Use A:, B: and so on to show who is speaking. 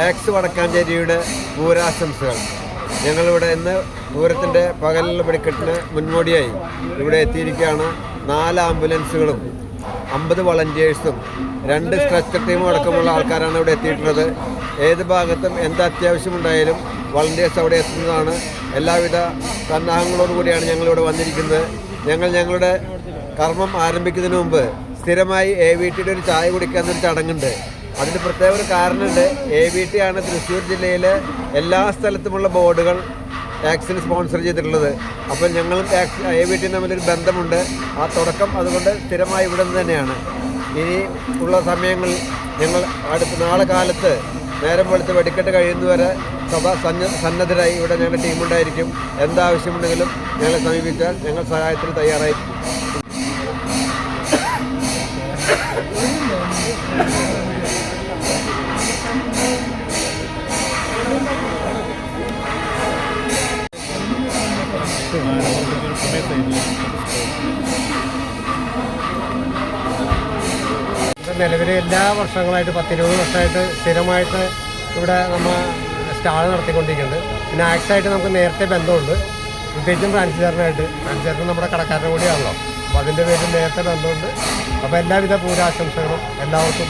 A: Ax വടക്കാഞ്ചേരിയുടെ പൂരാശംസകൾ. ഞങ്ങളിവിടെ ഇന്ന് പൂരത്തിൻ്റെ പകലുള്ള വെടിക്കെട്ടിന് മുന്നോടിയായി ഇവിടെ എത്തിയിരിക്കുകയാണ്. 4 ആംബുലൻസുകളും 50 വളണ്ടിയേഴ്സും 2 സ്ട്രെച്ചർ ടീമും അടക്കമുള്ള ആൾക്കാരാണ് ഇവിടെ എത്തിയിട്ടുള്ളത്. ഏത് ഭാഗത്തും എന്ത് അത്യാവശ്യമുണ്ടായാലും വളണ്ടിയേഴ്സ് അവിടെ എത്തുന്നതാണ്. എല്ലാവിധ സന്നാഹങ്ങളോടുകൂടിയാണ് ഞങ്ങളിവിടെ വന്നിരിക്കുന്നത്. ഞങ്ങളുടെ കർമ്മം ആരംഭിക്കുന്നതിന് മുമ്പ് സ്ഥിരമായി AVTയുടെ ഒരു ചായ കുടിക്കാനൊരു ചടങ്ങുണ്ട്. അതിന് പ്രത്യേക ഒരു കാരണമുണ്ട്. AVT ആണ് തൃശ്ശൂർ ജില്ലയിലെ എല്ലാ സ്ഥലത്തുമുള്ള ബോർഡുകൾ ആക്സിന് സ്പോൺസർ ചെയ്തിട്ടുള്ളത്. അപ്പോൾ ഞങ്ങളും AVT തമ്മിലൊരു ബന്ധമുണ്ട്. ആ തുടക്കം അതുകൊണ്ട് സ്ഥിരമായി ഇവിടെ നിന്ന് തന്നെയാണ്. ഇനി ഉള്ള സമയങ്ങളിൽ ഞങ്ങൾ നാളെ കാലത്ത് നേരം വെളുത്ത് വെടിക്കെട്ട് കഴിയുന്നവരെ സന്നദ്ധരായി ഇവിടെ ഞങ്ങളുടെ ടീമുണ്ടായിരിക്കും. എന്താവശ്യമുണ്ടെങ്കിലും ഞങ്ങളെ സമീപിച്ചാൽ ഞങ്ങൾ സഹായത്തിന് തയ്യാറായി.
B: നിലവിൽ എല്ലാ വർഷങ്ങളായിട്ട് 10-20 വർഷമായിട്ട് സ്ഥിരമായിട്ട് ഇവിടെ നമ്മൾ സ്റ്റാൾ നടത്തിക്കൊണ്ടിരിക്കുന്നുണ്ട്. പിന്നെ ആക്സായിട്ട് നമുക്ക് നേരത്തെ ബന്ധമുണ്ട്, പ്രത്യേകിച്ചും ഫ്രാൻസിസാറിനായിട്ട്. ഫ്രാൻസിസാറിന് നമ്മുടെ കടക്കാരനും കൂടിയാണല്ലോ. അപ്പോൾ അതിൻ്റെ പേരിൽ നേരത്തെ ബന്ധമുണ്ട്. അപ്പോൾ എല്ലാവിധ പൂരാശംസകളും എല്ലാവർക്കും